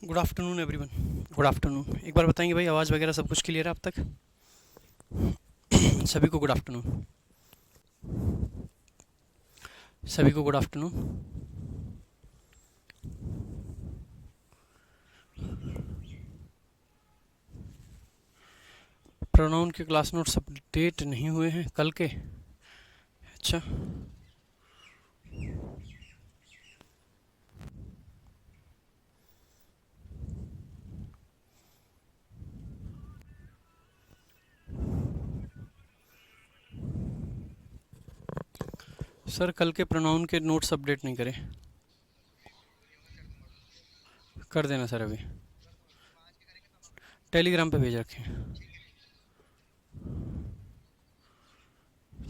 Good afternoon everyone. Good afternoon. एक बार बताएंगे भाई, आवाज़ वगैरह सब कुछ क्लियर है अब तक? सभी को गुड आफ्टरनून। सभी को गुड आफ्टरनून। प्रोनाउन के क्लास नोट्स अपडेट नहीं हुए हैं कल के? अच्छा, सर कल के प्रोनाउन के नोट्स अपडेट नहीं करे? कर देना सर, अभी टेलीग्राम पे भेज रखे हैं।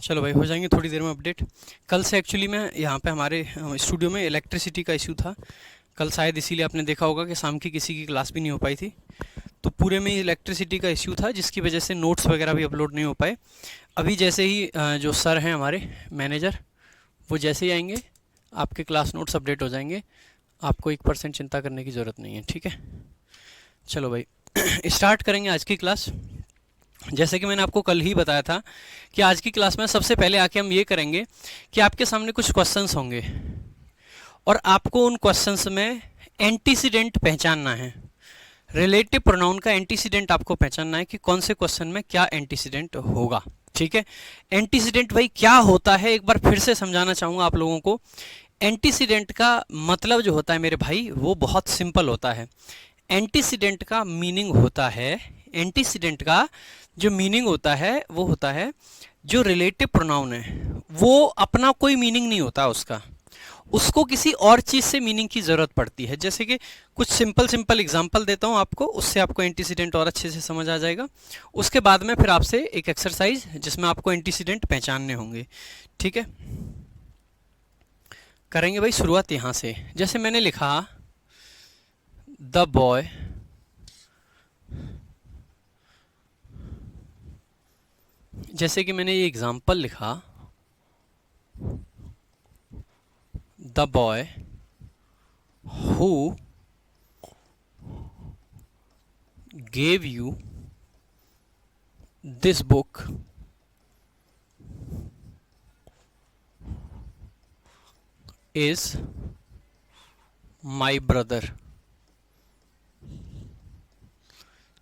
चलो भाई, हो जाएंगे थोड़ी देर में अपडेट। कल से एक्चुअली मैं यहाँ पे हमारे स्टूडियो में इलेक्ट्रिसिटी का इशू था कल, शायद इसीलिए आपने देखा होगा कि शाम की किसी की क्लास भी नहीं हो पाई थी। तो पूरे में इलेक्ट्रिसिटी का इश्यू था, जिसकी वजह से नोट्स वगैरह भी अपलोड नहीं हो पाए। अभी जैसे ही जो सर हैं हमारे मैनेजर, वो जैसे ही आएंगे आपके क्लास नोट्स अपडेट हो जाएंगे। आपको 1% चिंता करने की ज़रूरत नहीं है, ठीक है? चलो भाई स्टार्ट करेंगे आज की क्लास। जैसे कि मैंने आपको कल ही बताया था कि आज की क्लास में सबसे पहले आके हम ये करेंगे कि आपके सामने कुछ क्वेश्चंस होंगे और आपको उन क्वेश्चंस में एंटीसीडेंट पहचानना है। रिलेटिव प्रोनाउन का एंटीसीडेंट आपको पहचानना है कि कौन से क्वेश्चन में क्या एंटीसीडेंट होगा, ठीक है? एंटीसीडेंट भाई क्या होता है, एक बार फिर से समझाना चाहूँगा आप लोगों को। एंटीसीडेंट का मतलब जो होता है मेरे भाई, वो बहुत सिंपल होता है। एंटीसीडेंट का मीनिंग होता है, एंटीसीडेंट का जो मीनिंग होता है वो होता है, जो रिलेटिव प्रोनाउन है वो अपना कोई मीनिंग नहीं होता उसका, उसको किसी और चीज़ से मीनिंग की ज़रूरत पड़ती है। जैसे कि कुछ सिंपल सिंपल एग्जांपल देता हूँ आपको, उससे आपको एंटीसीडेंट और अच्छे से समझ आ जाएगा। उसके बाद में फिर आपसे एक एक्सरसाइज जिसमें आपको एंटीसीडेंट पहचानने होंगे, ठीक है? करेंगे भाई शुरुआत यहाँ से। जैसे मैंने लिखा द बॉय जैसे कि मैंने ये एग्जाम्पल लिखा, the boy who gave you this book is my brother,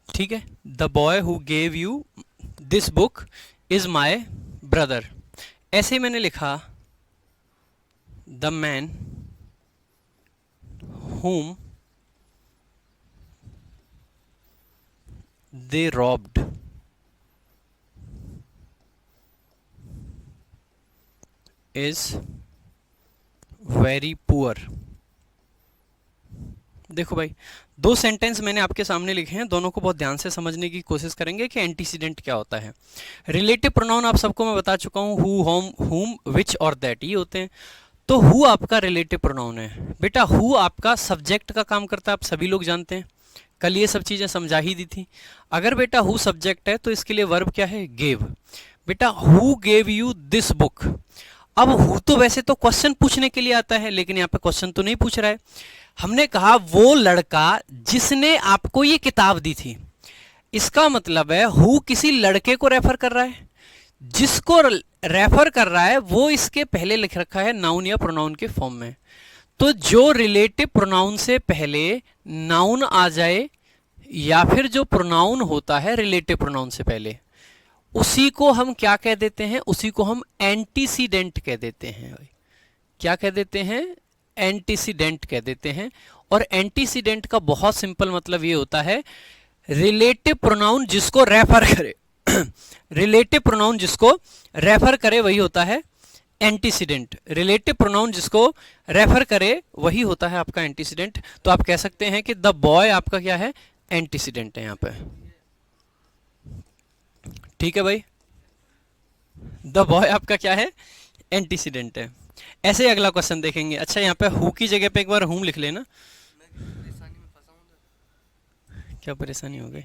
ठीक है? The boy who gave you this book is my brother. ऐसे ही मैंने लिखा the man whom they robbed is very poor। देखो भाई, दो सेंटेंस मैंने आपके सामने लिखे हैं, दोनों को बहुत ध्यान से समझने की कोशिश करेंगे कि एंटीसीडेंट क्या होता है। रिलेटिव प्रोनाउन आप सबको मैं बता चुका हूँ, हु, होम, हुम, विच और दैट, ये होते हैं। तो हु आपका रिलेटिव प्रोनाउन है बेटा। हु आपका सब्जेक्ट का काम करता है, आप सभी लोग जानते हैं, कल ये सब चीज़ें समझा ही दी थी। अगर बेटा हु सब्जेक्ट है तो इसके लिए वर्ब क्या है? गेव। बेटा who gave you this book. अब हु तो वैसे तो क्वेश्चन पूछने के लिए आता है, लेकिन यहाँ पे क्वेश्चन तो नहीं पूछ रहा है। हमने कहा वो लड़का जिसने आपको ये किताब दी थी, इसका मतलब है हु किसी लड़के को रेफर कर रहा है। जिसको रेफर कर रहा है वो इसके पहले लिख रखा है नाउन या प्रोनाउन के फॉर्म में। तो जो रिलेटिव प्रोनाउन से पहले नाउन आ जाए या फिर जो प्रोनाउन होता है रिलेटिव प्रोनाउन से पहले, उसी को हम क्या कह देते हैं? उसी को हम एंटीसीडेंट कह देते हैं। क्या कह देते हैं? एंटीसीडेंट कह देते हैं। और एंटीसीडेंट का बहुत सिंपल मतलब ये होता है, रिलेटिव प्रोनाउन जिसको रेफर करे रिलेटिव प्रोनाउन जिसको रेफर करे वही होता है एंटीसीडेंट। रिलेटिव प्रोनाउन जिसको रेफर करे वही होता है आपका एंटीसीडेंट। तो आप कह सकते हैं कि द बॉय आपका क्या है? एंटीसीडेंट है यहाँ पे, ठीक है भाई? द बॉय आपका क्या है? एंटीसीडेंट है। ऐसे ही अगला क्वेश्चन देखेंगे। अच्छा, यहाँ पे हु की जगह पे एक बार हुम लिख लेना। क्या परेशानी हो गई?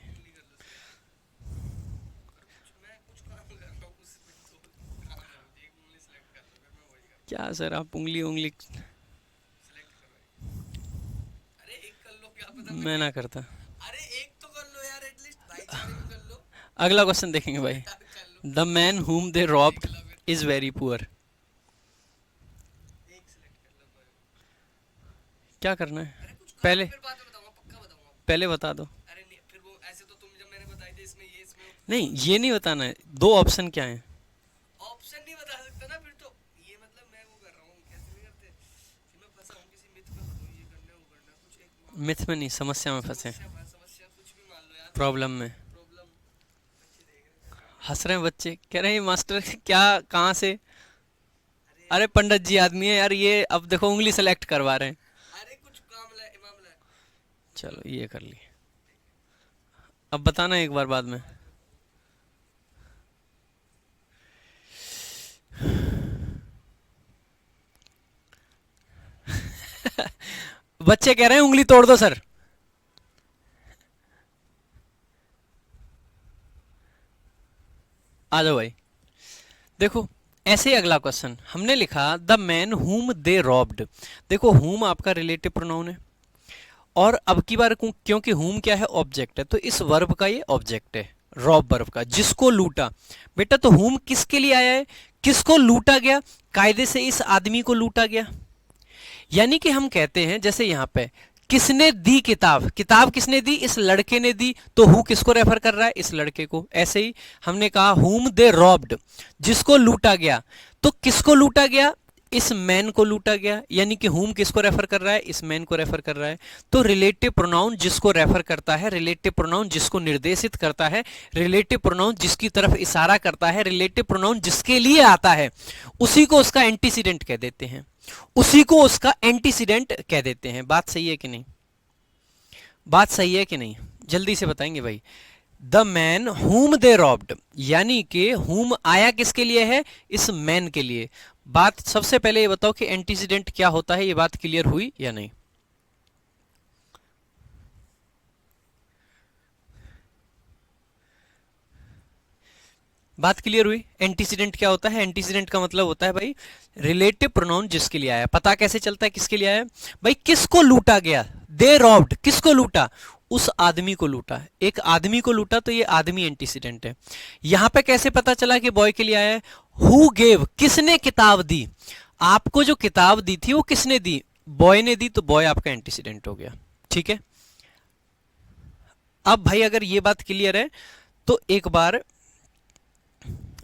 क्या सर, आप उंगली उंगली मैं ना करता। अरे एक तो कर लो यार, एटलीस्ट भाईचारे में कर लो। अगला क्वेश्चन देखेंगे भाई। कर लो। द मैन हुम दे देख रॉब्ड लो फिर। Is very poor. एक सिलेक्ट कर लो कोई। क्या करना अरे है? कुछ पहले फिर बाद में बताऊंगा, पक्का बताऊंगा। पहले बता दो। अरे नहीं, फिर वो ऐसे तो तुम जब मैंने बताई थी इसमें ये, इसमें नहीं, कौन सा ये नहीं बताना है, दो ऑप्शन क्या है। ऑप्शन नहीं बता सकता ना फिर तो। ये मतलब मैं वो कर रहा हूँ, कैसे नहीं करते, फिर मैं फंसा हूँ किसी मिथ में, फंसा हूँ, ये करना है वो करना है, कुछ एक मान लो। मिथ में नहीं, समस्या में फंसे, समस्या, समस्या कुछ भी मान लो यार। प्रॉब्लम में। प्रॉब्लम। बच्चे देख रहे हैं, कर लो। हंस रहे हैं बच्चे, कह रहे हैं मास्टर क्या, कहाँ से। अरे अरे यार, पंडित जी आदमी है यार ये, अब देखो उंगली सेलेक्ट करवा रहे हैं। अरे कुछ काम ला मामला है। चलो चलो ये कर लिए, अब बताना एक बार बाद में। बाद में बताऊंगा। बच्चे कह रहे हैं उंगली तोड़ दो सर। आ जाओ भाई। देखो, ऐसे ही अगला क्वेश्चन हमने लिखा द मैन हुम दे रॉब्ड। देखो हुम आपका रिलेटिव प्रोनाउन है, और अब की बार क्योंकि हुम क्या है, ऑब्जेक्ट है, तो इस वर्ब का ये ऑब्जेक्ट है, रॉब वर्ब का, जिसको लूटा। बेटा तो हुम किसके लिए आया है, किसको लूटा गया, कायदे से इस आदमी को लूटा गया। यानी कि हम कहते हैं जैसे यहां पे किसने दी किताब, किताब किसने दी, इस लड़के ने दी, तो हु किसको रेफर कर रहा है, इस लड़के को। ऐसे ही हमने कहा हुम दे रॉब्ड, जिसको लूटा गया, तो किसको लूटा गया, इस मैन को लूटा गया। यानी कि हुम किसको रेफर कर रहा है, इस मैन को रेफर कर रहा है। तो रिलेटिव प्रोनाउन जिसको रेफर करता है, रिलेटिव प्रोनाउन जिसको निर्देशित करता है, रिलेटिव प्रोनाउन जिसकी तरफ इशारा करता है, रिलेटिव प्रोनाउन जिसके लिए आता है, उसी को उसका एंटीसीडेंट कह देते हैं, उसी को उसका एंटीसीडेंट कह देते हैं। बात सही है कि नहीं, बात सही है कि नहीं, जल्दी से बताएंगे भाई। द मैन हुम दे रॉब्ड, यानी कि हुम आया किसके लिए है, इस मैन के लिए। बात सबसे पहले ये बताओ कि एंटीसीडेंट क्या होता है, ये बात क्लियर हुई या नहीं। बात क्लियर हुई, एंटीसीडेंट क्या होता है। एंटीसीडेंट का मतलब होता है भाई रिलेटिव प्रोनाउन जिसके लिए आया। पता कैसे चलता है किसके लिए आया भाई, किसको लूटा गया, दे रॉब्ड, किसको लूटा, उस आदमी को लूटा, एक आदमी को लूटा, तो ये आदमी एंटीसीडेंट है। यहां पे कैसे पता चला कि बॉय के लिए आया है, हु गेव, किसने किताब दी, आपको जो किताब दी थी वो किसने दी, बॉय ने दी, तो बॉय आपका एंटीसीडेंट हो गया। ठीक है, अब भाई अगर ये बात क्लियर है तो एक बार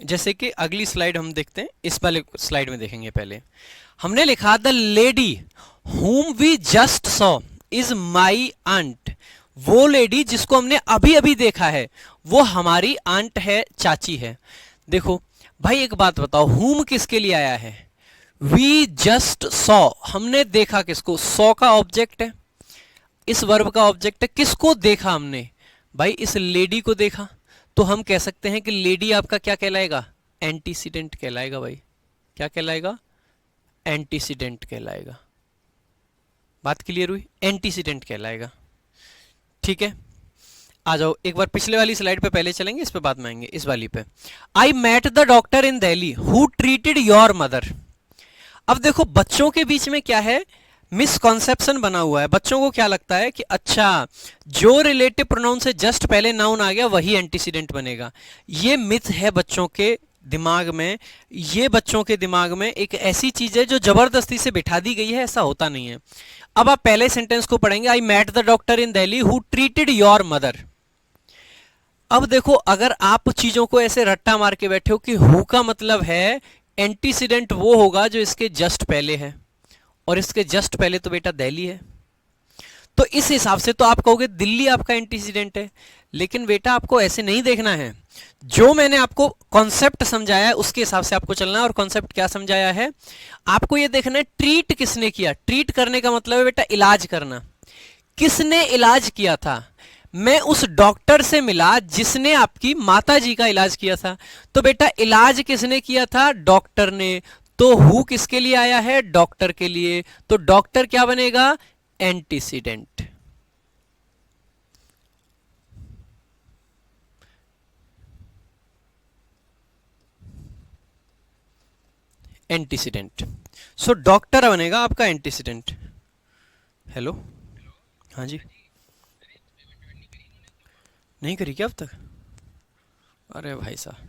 जैसे कि अगली स्लाइड हम देखते हैं, इस वाले स्लाइड में देखेंगे। पहले हमने लिखा the lady whom we just saw is my aunt, वो लेडी जिसको हमने अभी अभी देखा है वो हमारी आंट है, चाची है। देखो भाई एक बात बताओ, whom किसके लिए आया है, वी जस्ट सॉ, हमने देखा किसको, सॉ का ऑब्जेक्ट है, इस वर्ब का ऑब्जेक्ट है, किसको देखा हमने भाई, इस लेडी को देखा। तो हम कह सकते हैं कि लेडी आपका क्या कहलाएगा, एंटीसीडेंट कहलाएगा भाई। क्या कहलाएगा, एंटीसीडेंट कहलाएगा। बात क्लियर हुई, एंटीसीडेंट कहलाएगा। ठीक है, आ जाओ एक बार पिछले वाली स्लाइड पे पहले चलेंगे, इस पे बाद में आएंगे, इस वाली पे। I met the doctor in Delhi who treated your mother. अब देखो बच्चों के बीच में क्या है, मिसकॉन्सेप्शन बना हुआ है। बच्चों को क्या लगता है कि अच्छा जो रिलेटिव प्रोनाउन से जस्ट पहले नाउन आ गया वही एंटीसीडेंट बनेगा। ये मिथ है बच्चों के दिमाग में, ये बच्चों के दिमाग में एक ऐसी चीज है जो जबरदस्ती से बिठा दी गई है, ऐसा होता नहीं है। अब आप पहले सेंटेंस को पढ़ेंगे, I met the doctor in Delhi who treated your mother. अब देखो अगर आप चीजों को ऐसे रट्टा मार के बैठे हो कि हु का मतलब है एंटीसीडेंट वो होगा जो इसके जस्ट पहले है, और इसके जस्ट पहले तो बेटा दिल्ली है, तो इस हिसाब से तो आप कहोगे दिल्ली आपका एंटीसीडेंट है। लेकिन बेटा आपको ऐसे नहीं देखना है, जो मैंने आपको कॉन्सेप्ट समझाया है उसके हिसाब से आपको चलना है। और कॉन्सेप्ट क्या समझाया है आपको, ये देखना है ट्रीट किसने किया। ट्रीट करने का मतलब है बेटा इलाज करना, किसने इलाज किया था, मैं उस डॉक्टर से मिला जिसने आपकी माता जी का इलाज किया था। तो बेटा इलाज किसने किया था, डॉक्टर ने। तो हु किसके लिए आया है, डॉक्टर के लिए, तो डॉक्टर क्या बनेगा, एंटीसीडेंट। एंटीसीडेंट, सो डॉक्टर बनेगा आपका एंटीसीडेंट। हेलो, हाँ जी, नहीं करी क्या अब तक? अरे भाई साहब,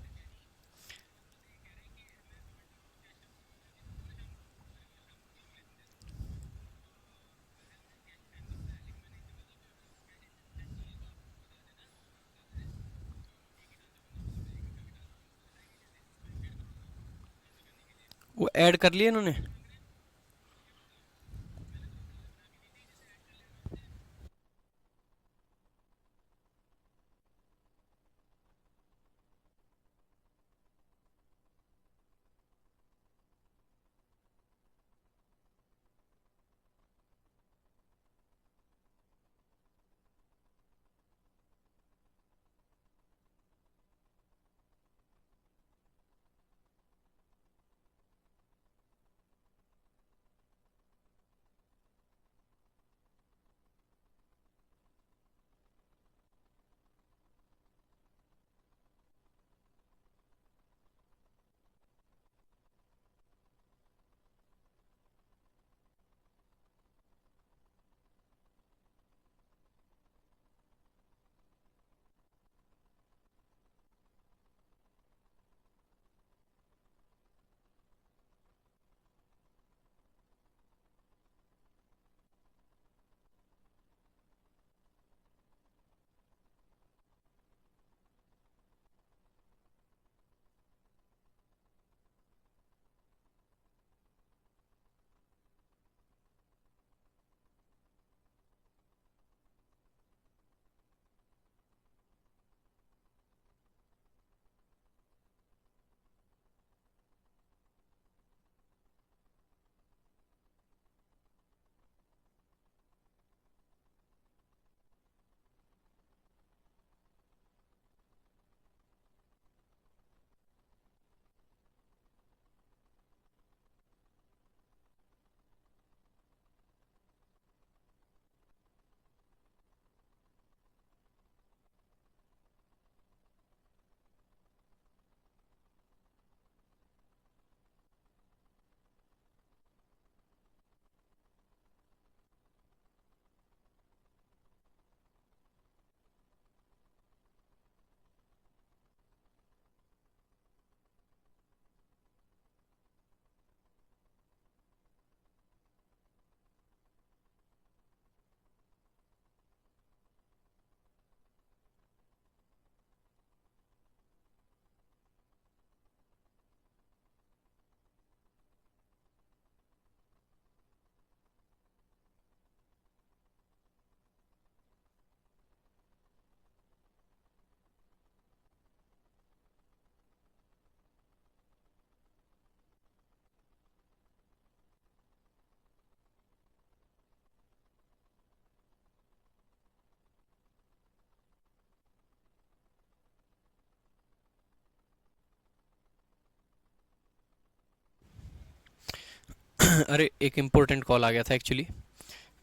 वो ऐड कर लिए इन्होंने? अरे एक इम्पोर्टेंट कॉल आ गया था एक्चुअली,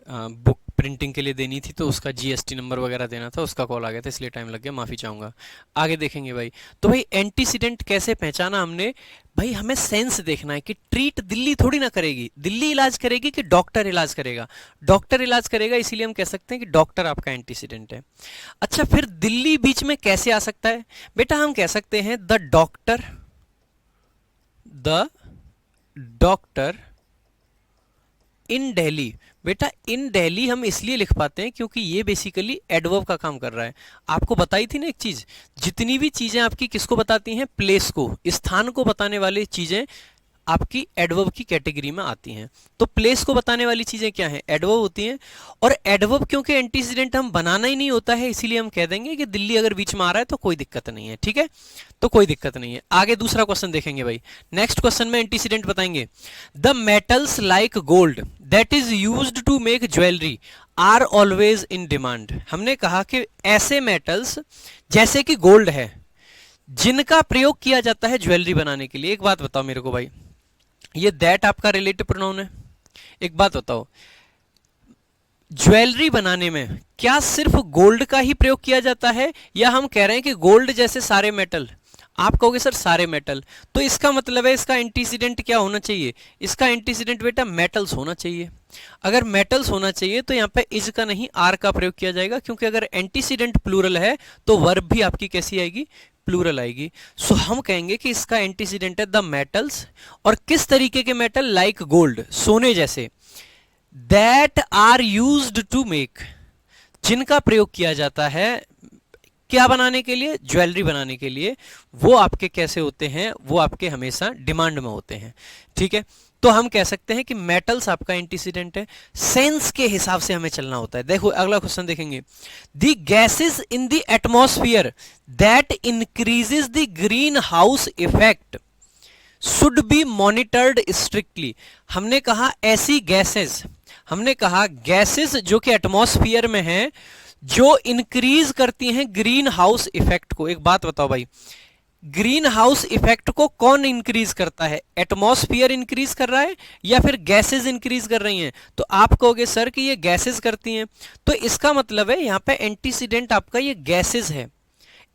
बुक प्रिंटिंग के लिए देनी थी तो उसका जीएसटी नंबर वगैरह देना था, उसका कॉल आ गया था इसलिए टाइम लग गया, माफ़ी चाहूँगा। आगे देखेंगे भाई। तो भाई एंटीसीडेंट कैसे पहचाना हमने? भाई हमें सेंस देखना है कि ट्रीट दिल्ली थोड़ी ना करेगी, दिल्ली इलाज करेगी कि डॉक्टर इलाज करेगा? डॉक्टर इलाज करेगा, इसीलिए हम कह सकते हैं कि डॉक्टर आपका एंटीसीडेंट है। अच्छा, फिर दिल्ली बीच में कैसे आ सकता है? बेटा हम कह सकते हैं द डॉक्टर इन दिल्ली। बेटा इन दिल्ली हम इसलिए लिख पाते हैं क्योंकि ये बेसिकली एडवर्ब का काम कर रहा है। आपको बताई थी ना एक चीज, जितनी भी चीजें आपकी किसको बताती हैं? प्लेस को, स्थान को बताने वाली चीजें आपकी एडवर्ब की कैटेगरी में आती हैं। तो प्लेस को बताने वाली चीजें क्या हैं? एडवर्ब होती हैं। और एडवर्ब क्योंकि एंटीसीडेंट हम बनाना ही नहीं होता है, इसीलिए हम कह देंगे कि दिल्ली अगर बीच में आ रहा है तो कोई दिक्कत नहीं है। ठीक है, तो कोई दिक्कत नहीं है। आगे दूसरा क्वेश्चन देखेंगे भाई। नेक्स्ट क्वेश्चन में एंटीसीडेंट बताएंगे। The metals like gold that is used to make jewellery are always in demand. हमने कहा कि ऐसे मेटल्स जैसे कि गोल्ड है जिनका प्रयोग किया जाता है ज्वेलरी बनाने के लिए। एक बात बताओ मेरे को भाई, ये दैट आपका रिलेटिव प्रोनाउन है। एक बात बताओ, ज्वेलरी बनाने में क्या सिर्फ गोल्ड का ही प्रयोग किया जाता है, या हम कह रहे हैं कि गोल्ड जैसे सारे मेटल आप कहोगे सर सारे मेटल, तो इसका मतलब है इसका एंटीसीडेंट क्या होना चाहिए, इसका एंटीसीडेंट बेटा मेटल्स होना चाहिए। अगर मेटल्स होना चाहिए तो यहाँ पे इज का नहीं आर का प्रयोग किया जाएगा, क्योंकि अगर एंटीसीडेंट प्लूरल है तो वर्ब भी आपकी कैसी आएगी, प्लूरल आएगी। सो हम कहेंगे कि इसका एंटीसीडेंट है द मेटल्स, और किस तरीके के मेटल, लाइक गोल्ड, सोने जैसे, that are used to make, जिनका प्रयोग किया जाता है क्या बनाने के लिए, ज्वेलरी बनाने के लिए, वो आपके कैसे होते हैं, वो आपके हमेशा डिमांड में होते हैं। ठीक है, तो हम कह सकते हैं कि मेटल्स आपका एंटीसीडेंट है। सेंस के हिसाब से हमें चलना होता है। देखो अगला क्वेश्चन देखेंगे, the gases in the atmosphere that increases the green house effect should be monitored strictly. हमने कहा ऐसी गैसेस, हमने कहा गैसेस जो कि एटमॉस्फेयर में हैं, जो इंक्रीज करती हैं ग्रीन हाउस इफेक्ट को। एक बात बताओ भाई, ग्रीन हाउस इफेक्ट को कौन इंक्रीज करता है, एटमॉस्फेयर इंक्रीज कर रहा है या फिर गैसेस इंक्रीज कर रही हैं? तो आप कहोगे सर कि ये गैसेस करती हैं, तो इसका मतलब है यहां पे एंटीसीडेंट आपका ये गैसेस है,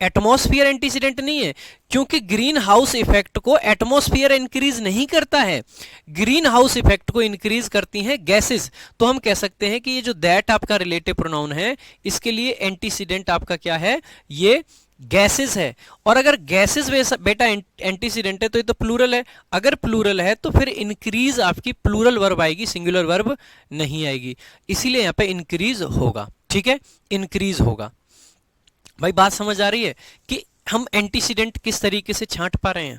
एटमॉस्फेयर एंटीसीडेंट नहीं है, क्योंकि ग्रीन हाउस इफेक्ट को एटमॉस्फेयर इंक्रीज नहीं करता है, ग्रीन हाउस इफेक्ट को इंक्रीज करती हैं गैसेस। तो हम कह सकते हैं कि ये जो दैट आपका रिलेटिव प्रोनाउन है, इसके लिए एंटीसीडेंट आपका क्या है, ये गैसेस है। और अगर गैसेस बेटा एंटीसीडेंट है तो ये तो प्लूरल है, अगर प्लूरल है तो फिर इंक्रीज आपकी प्लूरल वर्ब आएगी, सिंगुलर वर्ब नहीं आएगी, इसीलिए यहां पे इंक्रीज होगा। ठीक है, इंक्रीज होगा। भाई बात समझ आ रही है कि हम एंटीसीडेंट किस तरीके से छांट पा रहे हैं?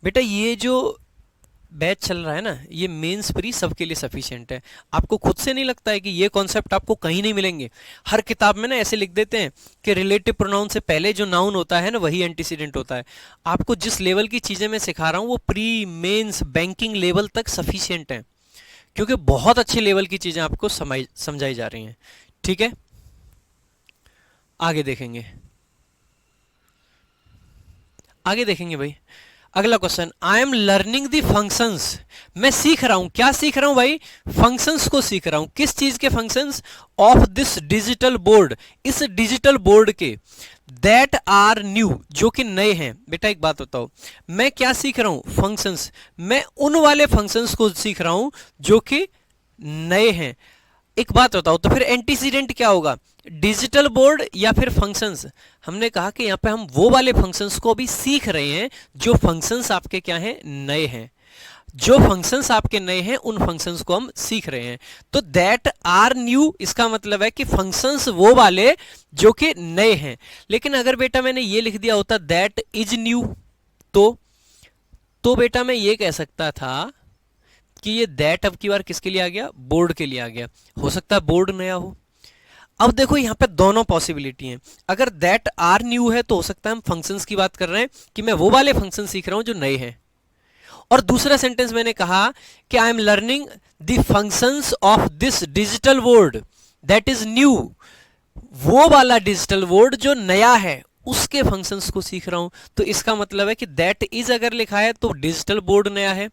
बेटा ये जो बैच चल रहा है ना, ये मेंस प्री सबके लिए सफिशिएंट है। आपको खुद से नहीं लगता है कि ये कॉन्सेप्ट आपको कहीं नहीं मिलेंगे? हर किताब में ना ऐसे लिख देते हैं कि रिलेटिव प्रोनाउन से पहले जो नाउन होता है ना, वही एंटीसीडेंट होता है। आपको जिस लेवल की चीजें मैं सिखा रहा हूं वो प्री, मेंस, बैंकिंग लेवल तक सफिशिएंट है, क्योंकि बहुत अच्छे लेवल की चीजें आपको समझाई जा रही हैं। ठीक है, आगे देखेंगे, आगे देखेंगे भाई। अगला question, I am learning the functions, मैं सीख रहा हूं, क्या सीख रहा हूं भाई, फंक्शंस को सीख रहा हूं। किस चीज के functions, of this digital board, इस डिजिटल बोर्ड के, दैट आर न्यू, जो कि नए हैं। बेटा एक बात बताओ, मैं क्या सीख रहा हूं, फंक्शंस, मैं उन वाले फंक्शंस को सीख रहा हूं जो कि नए हैं। एक बात बताओ, तो फिर एंटीसीडेंट क्या होगा, डिजिटल बोर्ड या फिर फंक्शंस? हमने कहा कि यहां पे हम वो वाले फंक्शंस को भी सीख रहे हैं जो फंक्शंस आपके क्या हैं, नए हैं। जो फंक्शंस आपके नए हैं उन फंक्शंस को हम सीख रहे हैं। तो दैट आर न्यू, इसका मतलब है कि फंक्शंस वो वाले जो कि नए हैं। लेकिन अगर बेटा मैंने ये लिख दिया होता दैट इज न्यू, तो बेटा मैं ये कह सकता था कि ये दैट अब की बार किसके लिए आ गया, बोर्ड के लिए आ गया। हो सकता है बोर्ड नया हो। अब देखो यहां पे दोनों पॉसिबिलिटी हैं। अगर दैट आर न्यू है तो हो सकता है हम फंक्शंस की बात कर रहे हैं कि मैं वो वाले फंक्शन सीख रहा हूं जो नए हैं। और दूसरा सेंटेंस मैंने कहा कि I am learning the functions of this digital board that is new, वो वाला डिजिटल बोर्ड जो नया है उसके फंक्शंस को सीख रहा हूं। तो इसका मतलब है कि दैट इज अगर लिखा है तो डिजिटल बोर्ड नया है,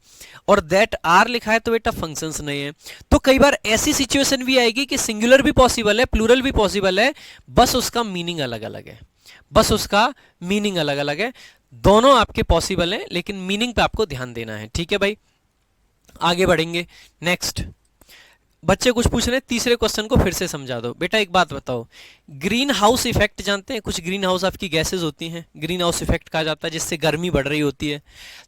और दैट आर लिखा है तो बेटा फंक्शंस नए हैं। तो कई बार ऐसी सिचुएशन भी आएगी कि सिंगुलर भी पॉसिबल है, प्लूरल भी पॉसिबल है, बस उसका मीनिंग अलग अलग है, बस उसका मीनिंग अलग अलग है। दोनों आपके पॉसिबल हैं, लेकिन मीनिंग पे आपको ध्यान देना है। ठीक है भाई, आगे बढ़ेंगे। नेक्स्ट बच्चे कुछ पूछ रहे हैं, तीसरे क्वेश्चन को फिर से समझा दो। बेटा एक बात बताओ, ग्रीन हाउस इफेक्ट जानते हैं? कुछ ग्रीन हाउस आपकी गैसेस होती हैं, ग्रीन हाउस इफेक्ट कहा जाता है, जिससे गर्मी बढ़ रही होती है।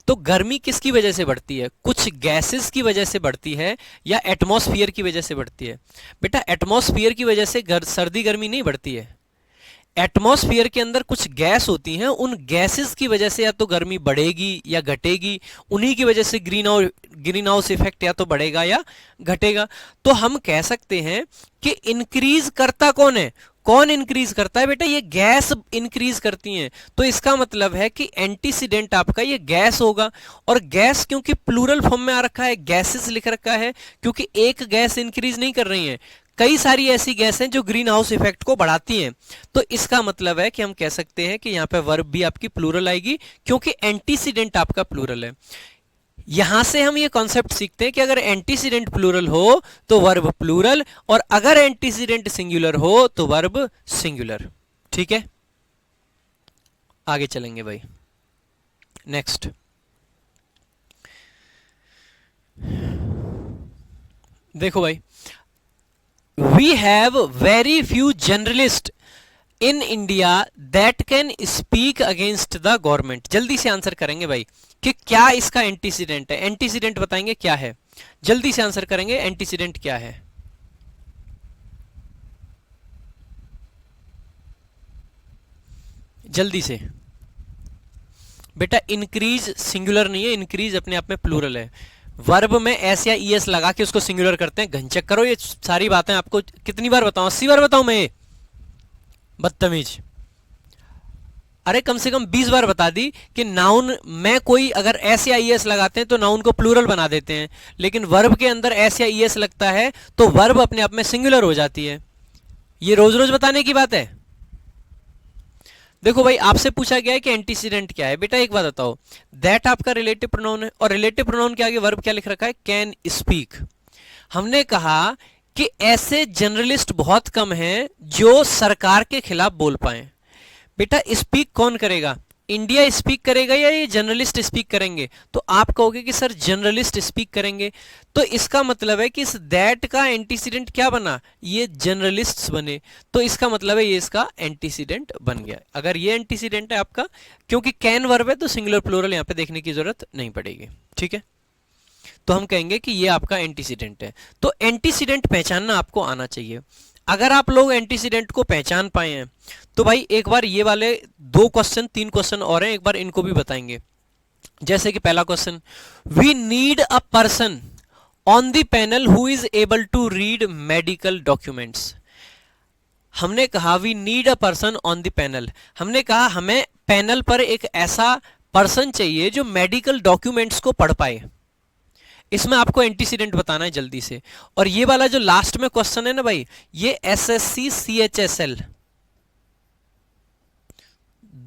तो गर्मी किसकी वजह से बढ़ती है, कुछ गैसेस की वजह से बढ़ती है या एटमॉस्फेयर की वजह से बढ़ती है? बेटा एटमॉस्फेयर की वजह से सर्दी गर्मी नहीं बढ़ती है, एटमॉस्फेयर के अंदर कुछ गैस होती हैं, उन गैसेस की वजह से या तो गर्मी बढ़ेगी या घटेगी, उन्हीं की वजह से ग्रीन हाउस इफेक्ट या तो बढ़ेगा या घटेगा। तो हम कह सकते हैं कि इंक्रीज करता कौन है, कौन इंक्रीज करता है? बेटा ये गैस इंक्रीज करती हैं। तो इसका मतलब है कि एंटीसीडेंट आपका ये गैस होगा। और गैस क्योंकि प्लूरल फॉर्म में आ रखा है, गैसेस लिख रखा है, क्योंकि एक गैस इंक्रीज नहीं कर रही है, कई सारी ऐसी गैस हैं जो ग्रीन हाउस इफेक्ट को बढ़ाती हैं। तो इसका मतलब है कि हम कह सकते हैं कि यहां पे वर्ब भी आपकी प्लूरल आएगी, क्योंकि एंटीसीडेंट आपका प्लूरल है। यहां से हम ये कॉन्सेप्ट सीखते हैं कि अगर एंटीसीडेंट प्लूरल हो तो वर्ब प्लूरल, और अगर एंटीसीडेंट सिंगुलर हो तो वर्ब सिंगुलर। ठीक है, आगे चलेंगे भाई। नेक्स्ट, देखो भाई, we have very few journalist in India that can speak against the government. जल्दी से आंसर करेंगे भाई कि क्या इसका एंटीसीडेंट है। एंटीसीडेंट बताएंगे क्या है, जल्दी से आंसर करेंगे एंटीसीडेंट क्या है। जल्दी से बेटा, इंक्रीज सिंगुलर नहीं है, इंक्रीज अपने आप में प्लूरल है। वर्ब में एस या ईएस लगा के उसको सिंगुलर करते हैं। घनचेक करो, ये सारी बातें आपको कितनी बार बताऊं, 80 बार बताऊं मैं? बदतमीज, अरे कम से कम 20 बार बता दी कि नाउन में कोई अगर एस या ईएस लगाते हैं तो नाउन को प्लूरल बना देते हैं, लेकिन वर्ब के अंदर एस या ईएस लगता है तो वर्ब अपने आप में सिंगुलर हो जाती है। ये रोज रोज बताने की बात है। देखो भाई, आपसे पूछा गया है कि एंटीसीडेंट क्या है। बेटा एक बात बताओ, दैट आपका रिलेटिव प्रोनाउन है और रिलेटिव प्रोनाउन के आगे वर्ब क्या लिख रखा है? Can speak. हमने कहा कि ऐसे जर्नलिस्ट बहुत कम हैं जो सरकार के खिलाफ बोल पाए। बेटा स्पीक कौन करेगा? इंडिया स्पीक करेगा या ये जर्नलिस्ट स्पीक करेंगे? तो आप कहोगे कि सर जर्नलिस्ट स्पीक करेंगे, तो इसका मतलब है कि इस दैट का एंटीसीडेंट क्या बना? ये जर्नलिस्ट्स बने, तो इसका मतलब है ये इसका एंटीसीडेंट बन गया। अगर ये एंटीसीडेंट है आपका, क्योंकि कैन वर्ब है तो सिंगुलर प्लूरल यहां पे देखने की जरूरत नहीं पड़ेगी, ठीक है। तो हम कहेंगे कि ये आपका एंटीसीडेंट है। तो एंटीसीडेंट पहचानना आपको आना चाहिए। अगर आप लोग एंटीसीडेंट को पहचान पाए हैं तो भाई एक बार ये वाले 3 क्वेश्चन और हैं, एक बार इनको भी बताएंगे। जैसे कि पहला question, we need a person on the panel who is able to read medical documents. हमने कहा we need a person on the panel, हमने कहा हमें पैनल पर एक ऐसा पर्सन चाहिए जो मेडिकल डॉक्यूमेंट्स को पढ़ पाए। इसमें आपको एंटीसीडेंट बताना है जल्दी से। और ये वाला जो लास्ट में क्वेश्चन है ना भाई, ये एसएससी सीएचएसएल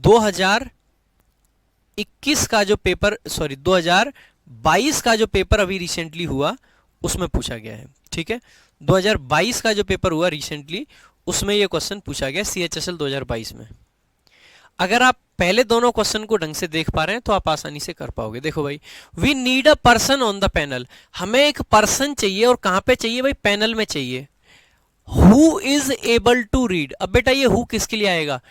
2021 का जो पेपर, सॉरी 2022 का जो पेपर अभी रिसेंटली हुआ उसमें पूछा गया है, ठीक है। 2022 का जो पेपर हुआ रिसेंटली उसमें ये क्वेश्चन पूछा गया सीएचएसएल 2022 में। अगर आप पहले दोनों क्वेश्चन को ढंग से देख पा रहे हैं तो आप आसानी से कर पाओगे। देखो भाई, we need a person on the panel, हमें एक पर्सन चाहिए और कहां पे चाहिए भाई? पैनल में चाहिए। Who is able to read, अब बेटा ये हु किसके लिए आएगा?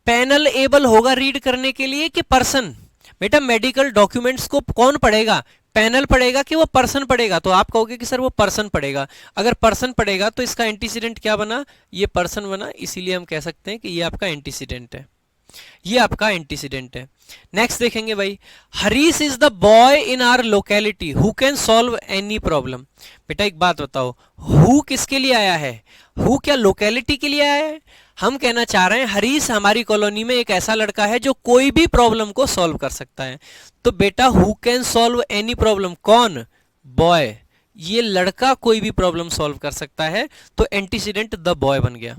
पैनल एबल होगा रीड करने के लिए कि पर्सन? बेटा मेडिकल डॉक्यूमेंट्स को कौन पढ़ेगा? पैनल पढ़ेगा कि वो पर्सन पढ़ेगा? तो आप कहोगे कि सर वो पर्सन पढ़ेगा। अगर पर्सन पढ़ेगा तो इसका एंटीसीडेंट क्या बना? ये पर्सन बना, इसीलिए हम कह सकते हैं कि ये आपका एंटीसीडेंट है, ये आपका एंटीसीडेंट है। नेक्स्ट देखेंगे भाई, Harish is the boy in our locality who can solve any problem. बेटा एक बात बताओ, हु किसके लिए आया है? हु क्या लोकेलिटी के लिए आया है? हम कहना चाह रहे हैं हरीश हमारी कॉलोनी में एक ऐसा लड़का है जो कोई भी प्रॉब्लम को सॉल्व कर सकता है। तो बेटा who can solve any problem, कौन? बॉय। ये लड़का कोई भी प्रॉब्लम सॉल्व कर सकता है, तो एंटीसीडेंट द बॉय बन गया।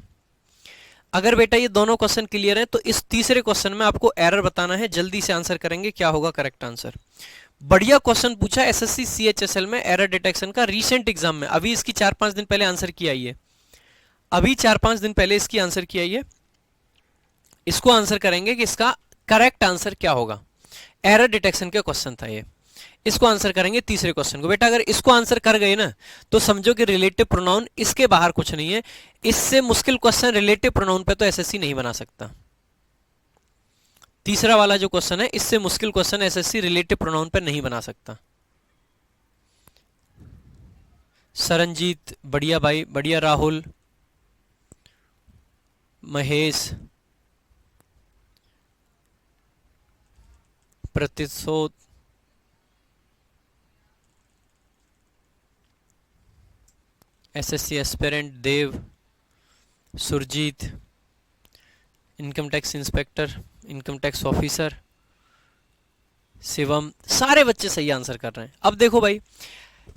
अगर बेटा ये दोनों क्वेश्चन क्लियर है तो इस तीसरे क्वेश्चन में आपको एरर बताना है, जल्दी से आंसर करेंगे, क्या होगा करेक्ट आंसर। बढ़िया क्वेश्चन पूछा एसएससी सीएचएसएल में एरर डिटेक्शन का, रीसेंट एग्जाम में, अभी इसकी 4-5 दिन पहले आंसर की आई है, अभी 4-5 दिन पहले इसकी आंसर की आई है। इसको आंसर करेंगे कि इसका करेक्ट आंसर क्या होगा। एरर डिटेक्शन का क्वेश्चन था ये, इसको आंसर करेंगे तीसरे क्वेश्चन को। बेटा अगर इसको आंसर कर गए ना तो समझो कि रिलेटिव प्रोनाउन इसके बाहर कुछ नहीं है। इससे मुश्किल क्वेश्चन रिलेटिव प्रोनाउन पे तो एसएससी नहीं बना सकता। तीसरा वाला जो क्वेश्चन है, इससे मुश्किल क्वेश्चन एसएससी रिलेटिव प्रोनाउन पे नहीं बना सकता। सरनजीत बढ़िया भाई, बढ़िया। Rahul, Mahesh, Pratishodh, SSC aspirant Dev, Surjeet, income tax inspector, income tax officer, Shivam, सारे बच्चे सही आंसर कर रहे हैं। अब देखो भाई,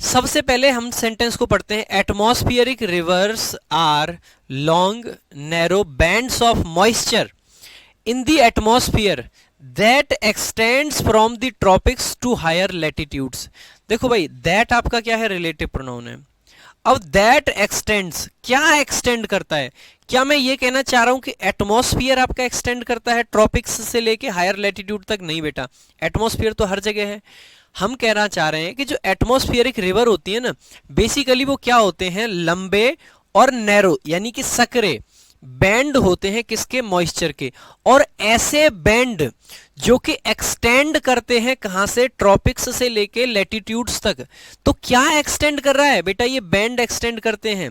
सबसे पहले हम सेंटेंस को पढ़ते हैं। Atmospheric rivers are long narrow bands of moisture in the atmosphere that extends from the tropics to higher latitudes. देखो भाई, दैट आपका क्या है? रिलेटिव प्रोनाउन है। अब दैट एक्सटेंड्स, क्या एक्सटेंड करता है? क्या मैं ये कहना चाह रहा हूं कि एटमॉस्फियर आपका एक्सटेंड करता है ट्रॉपिक्स से लेके हायर लैटिट्यूड तक? नहीं बेटा, एटमॉस्फियर तो हर जगह है। हम कहना चाह रहे हैं कि जो एटमॉस्फियरिक रिवर होती है ना, बेसिकली वो क्या होते हैं? लंबे और नैरो यानी कि सकरे बैंड होते हैं किसके? मॉइस्चर के। और ऐसे बैंड जो कि एक्सटेंड करते हैं कहां से? ट्रॉपिक्स से लेके लैटिट्यूड्स तक। तो क्या एक्सटेंड कर रहा है बेटा? ये बैंड एक्सटेंड करते हैं।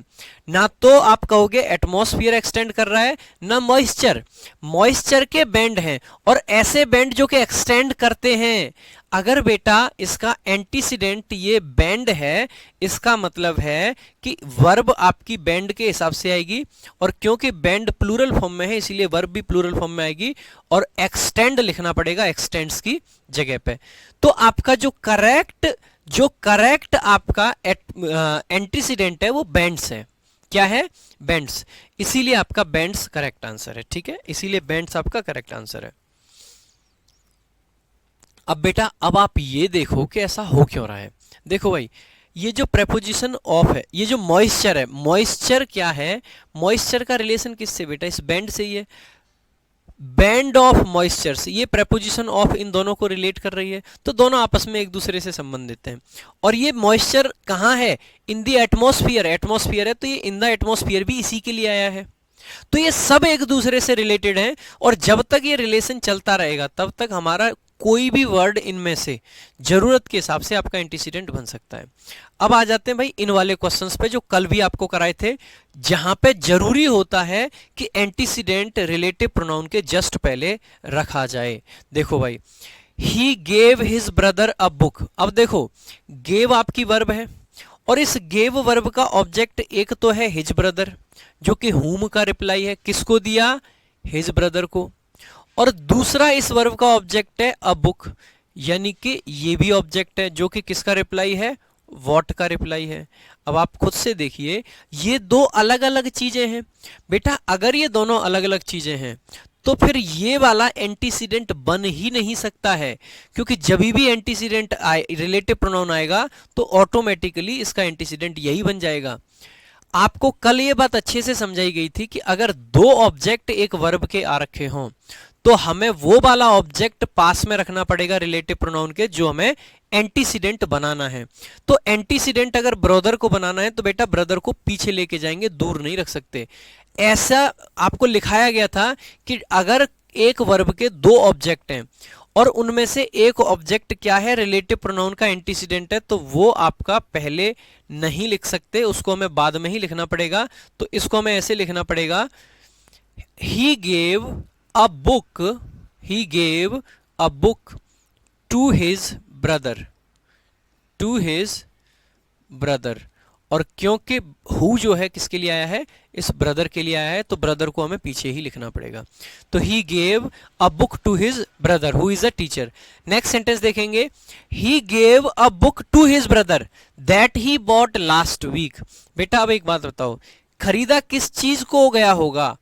ना तो आप कहोगे एटमॉस्फियर एक्सटेंड कर रहा है, ना मॉइस्चर। मॉइस्चर के बैंड हैं और ऐसे बैंड जो कि एक्सटेंड करते हैं। अगर बेटा इसका एंटीसीडेंट ये बैंड है, इसका मतलब है कि वर्ब आपकी बैंड के हिसाब से आएगी, और क्योंकि बैंड प्लूरल फॉर्म में है इसीलिए वर्ब भी प्लूरल फॉर्म में आएगी, और एक्सटेंड लिखना पड़ेगा एक्सटेंड्स की जगह पे। तो आपका जो करेक्ट आपका एंटीसीडेंट है वो बैंड्स है। क्या है? बैंड्स। इसीलिए आपका बैंड्स करेक्ट आंसर है। ठीक है, इसीलिए बैंड्स आपका करेक्ट आंसर है। अब बेटा अब आप ये देखो कि ऐसा हो क्यों रहा है। देखो भाई, ये जो प्रेपोजिशन ऑफ है, ये जो मॉइस्चर है, मॉइस्चर क्या है? मॉइस्चर का रिलेशन किससे बेटा? इस बैंड से ही है। बैंड ऑफ मॉइस्चर्स, ये प्रेपोजिशन ऑफ इन दोनों को रिलेट कर रही है, तो दोनों आपस में एक दूसरे से संबंधित हैं। और ये मॉइस्चर कहाँ है? इन द एटमॉस्फियर। एटमॉस्फियर है तो ये इन द एटमॉस्फियर भी इसी के लिए आया है। तो ये सब एक दूसरे से रिलेटेड हैं, और जब तक ये रिलेशन चलता रहेगा तब तक हमारा कोई भी वर्ड इनमें से जरूरत के हिसाब से आपका एंटीसीडेंट बन सकता है। अब आ जाते हैं भाई इन वाले क्वेश्चंस पे जो कल भी आपको कराए थे, जहां पे जरूरी होता है कि एंटीसीडेंट रिलेटिव प्रोनाउन के जस्ट पहले रखा जाए। देखो भाई, ही gave his brother a book. अब देखो, गेव आपकी वर्ब है, और इस गेव वर्ब का ऑब्जेक्ट एक तो है हिज ब्रदर, जो कि हुम का रिप्लाई है। किसको दिया? हिज ब्रदर को। और दूसरा इस वर्ब का ऑब्जेक्ट है अ बुक, यानी कि ये भी ऑब्जेक्ट है जो कि किसका रिप्लाई है? वॉट का रिप्लाई है। अब आप खुद से देखिए, ये दो अलग अलग चीजें हैं बेटा। अगर ये दोनों अलग अलग चीजें हैं तो फिर ये वाला एंटीसीडेंट बन ही नहीं सकता है, क्योंकि जब भी एंटीसीडेंट आए, रिलेटिव प्रोनाउन आएगा, तो ऑटोमेटिकली इसका एंटीसीडेंट यही बन जाएगा। आपको कल ये बात अच्छे से समझाई गई थी कि अगर दो ऑब्जेक्ट एक वर्ब के आ रखे हों तो हमें वो वाला ऑब्जेक्ट पास में रखना पड़ेगा रिलेटिव प्रोनाउन के, जो हमें एंटीसीडेंट बनाना है। तो एंटीसीडेंट अगर ब्रदर को बनाना है तो बेटा ब्रदर को पीछे लेके जाएंगे, दूर नहीं रख सकते। ऐसा आपको लिखाया गया था कि अगर एक वर्ब के दो ऑब्जेक्ट हैं और उनमें से एक ऑब्जेक्ट क्या है? रिलेटिव प्रोनाउन का एंटीसीडेंट है, तो वो आपका पहले नहीं लिख सकते, उसको हमें बाद में ही लिखना पड़ेगा। तो इसको हमें ऐसे लिखना पड़ेगा, he gave a book, he gave a book to his brother, to his brother. और क्योंकि हु जो है किसके लिए आया है? इस ब्रदर के लिए आया है, तो ब्रदर को हमें पीछे ही लिखना पड़ेगा। तो he gave a book to his brother who is a teacher. Next sentence देखेंगे, he gave a book to his brother that he bought last week. बेटा अब एक बात बताओ, खरीदा किस चीज को गया होगा?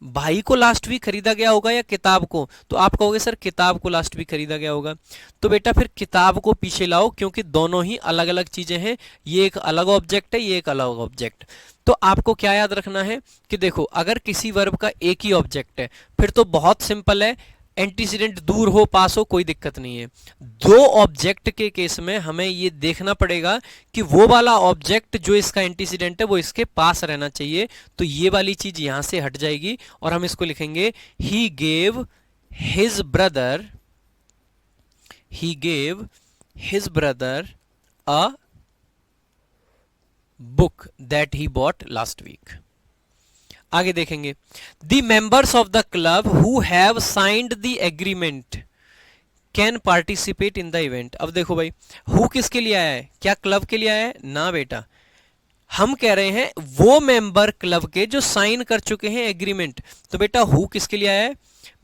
भाई को लास्ट वीक खरीदा गया होगा या किताब को? तो आप कहोगे सर किताब को लास्ट वीक खरीदा गया होगा। तो बेटा फिर किताब को पीछे लाओ, क्योंकि दोनों ही अलग अलग चीजें हैं। ये एक अलग ऑब्जेक्ट है, ये एक अलग ऑब्जेक्ट। तो आपको क्या याद रखना है कि देखो, अगर किसी वर्ब का एक ही ऑब्जेक्ट है फिर तो बहुत सिंपल है, एंटीसीडेंट दूर हो पास हो कोई दिक्कत नहीं है। दो ऑब्जेक्ट के केस में हमें ये देखना पड़ेगा कि वो वाला ऑब्जेक्ट जो इसका एंटीसीडेंट है वो इसके पास रहना चाहिए। तो ये वाली चीज यहां से हट जाएगी और हम इसको लिखेंगे, he gave his brother, he gave his brother a book that he bought last week. आगे देखेंगे, the members of the club who have signed the agreement can participate in the event. अब देखो भाई, हु किसके लिए आया है? क्या क्लब के लिए आया है? ना बेटा, हम कह रहे हैं वो मेंबर क्लब के जो साइन कर चुके हैं एग्रीमेंट। तो बेटा हु किसके लिए आया है?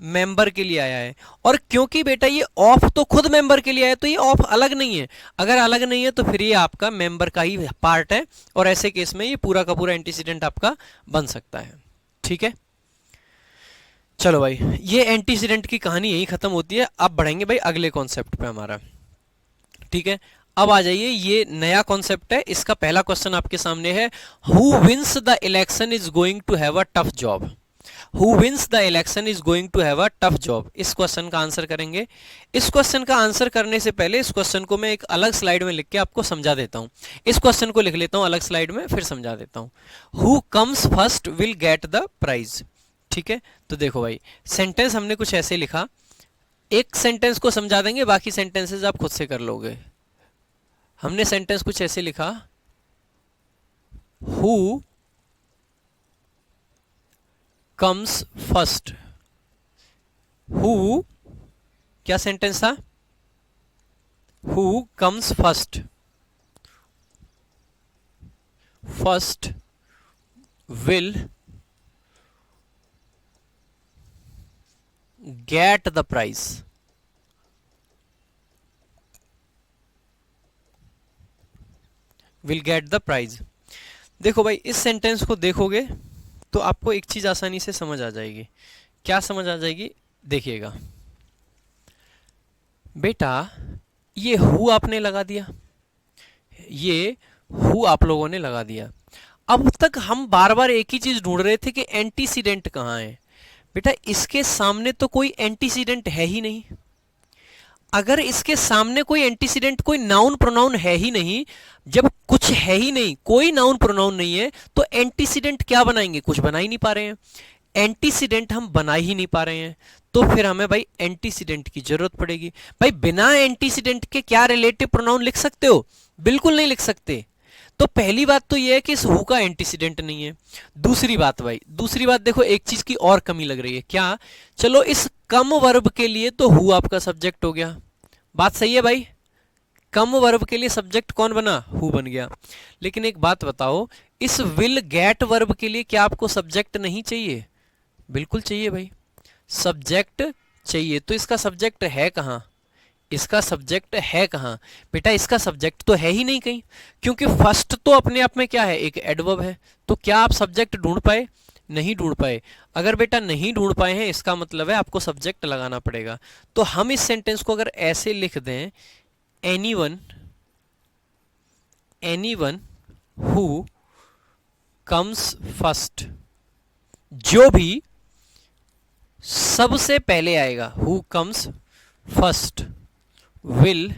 मेंबर के लिए आया है। और क्योंकि बेटा ये ऑफ तो खुद मेंबर के लिए आया, तो ये ऑफ अलग नहीं है। अगर अलग नहीं है तो फिर ये आपका मेंबर का ही पार्ट है, और ऐसे केस में ये पूरा का पूरा एंटीसीडेंट आपका बन सकता है। ठीक है, चलो भाई, ये एंटीसीडेंट की कहानी यही खत्म होती है। अब बढ़ेंगे भाई अगले कॉन्सेप्ट पे हमारा। ठीक है, अब आ जाइए, ये नया कॉन्सेप्ट है, इसका पहला क्वेश्चन आपके सामने है, who wins the election is going to have a tough job. Who wins the election is going to have a tough job, इस क्वेश्चन का आंसर करेंगे। इस क्वेश्चन का आंसर करने से पहले इस क्वेश्चन को मैं एक अलग स्लाइड में लिख के आपको समझा देता हूं। इस क्वेश्चन को लिख लेता हूं अलग स्लाइड में, फिर समझा देता हूं। Who comes first will get the prize. ठीक है, तो देखो भाई, सेंटेंस हमने कुछ ऐसे लिखा, एक सेंटेंस को समझा देंगे, बाकी सेंटेंसेस आप खुद से कर लोगे। हमने सेंटेंस कुछ ऐसे लिखा, हु कम्स फर्स्ट। हु, क्या सेंटेंस था, who comes first, first will get the prize. Will get the prize. देखो भाई, इस सेंटेंस को देखोगे तो आपको एक चीज आसानी से समझ आ जाएगी। क्या समझ आ जाएगी, देखिएगा बेटा, ये हु आपने लगा दिया, ये हु आप लोगों ने लगा दिया। अब तक हम बार बार एक ही चीज ढूंढ रहे थे कि एंटीसीडेंट कहां है। बेटा, इसके सामने तो कोई एंटीसीडेंट है ही नहीं। अगर इसके सामने कोई एंटीसीडेंट, कोई नाउन प्रोनाउन है ही नहीं, जब कुछ है ही नहीं, कोई नाउन प्रोनाउन नहीं है, तो एंटीसीडेंट क्या बनाएंगे, कुछ बना ही नहीं पा रहे हैं। एंटीसीडेंट हम बना ही नहीं पा रहे हैं, तो फिर हमें भाई एंटीसीडेंट की जरूरत पड़ेगी। भाई बिना एंटीसीडेंट के क्या रिलेटिव प्रोनाउन लिख सकते हो, बिल्कुल नहीं लिख सकते। तो पहली बात तो यह है कि इस हु का एंटीसीडेंट नहीं है। दूसरी बात भाई, दूसरी बात देखो, एक चीज की और कमी लग रही है। क्या, चलो इस कम वर्ब के लिए तो हु आपका सब्जेक्ट हो गया, बात सही है भाई, कम वर्ब के लिए सब्जेक्ट कौन बना, हु बन गया। लेकिन एक बात बताओ, इस विल गेट वर्ब के लिए क्या आपको सब्जेक्ट नहीं चाहिए, बिल्कुल चाहिए भाई, सब्जेक्ट चाहिए। तो इसका सब्जेक्ट है कहां, इसका सब्जेक्ट है कहां, बेटा इसका सब्जेक्ट तो है ही नहीं कहीं, क्योंकि फर्स्ट तो अपने आप में क्या है, एक एडवर्ब है। तो क्या आप सब्जेक्ट ढूंढ पाए, नहीं ढूंढ पाए। अगर बेटा नहीं ढूंढ पाए हैं, इसका मतलब है आपको सब्जेक्ट लगाना पड़ेगा। तो हम इस सेंटेंस को अगर ऐसे लिख दें, anyone, anyone who comes first, जो भी सबसे पहले आएगा, who comes first will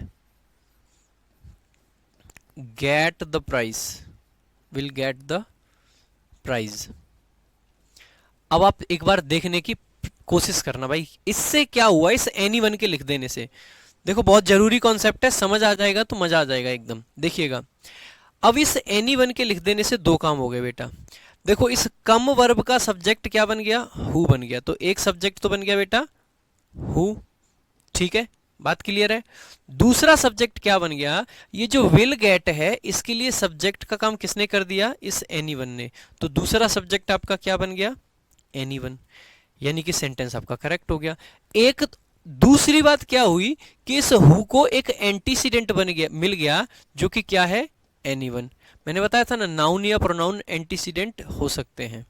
get the prize, will get the prize. अब आप एक बार देखने की कोशिश करना भाई, इससे क्या हुआ, इस एनीवन के लिख देने से। देखो बहुत जरूरी कॉन्सेप्ट है, समझ आ जाएगा तो मजा आ जाएगा एकदम। देखिएगा, अब इस एनीवन के लिख देने से दो काम हो गए बेटा। देखो, इस कम वर्ब का सब्जेक्ट क्या बन गया, हु बन गया। तो एक सब्जेक्ट तो बन गया बेटा हु, ठीक है, बात क्लियर है। दूसरा सब्जेक्ट क्या बन गया, ये जो विल गेट है, इसके लिए सब्जेक्ट का काम किसने कर दिया, इस एनीवन ने। तो दूसरा सब्जेक्ट आपका क्या बन गया, एनीवन, यानी कि सेंटेंस आपका करेक्ट हो गया। एक दूसरी बात क्या हुई कि इस हु को एक एंटीसीडेंट बन गया, मिल गया, जो कि क्या है, एनीवन। मैंने बताया था ना, नाउन या प्रोनाउन एंटीसीडेंट हो सकते हैं,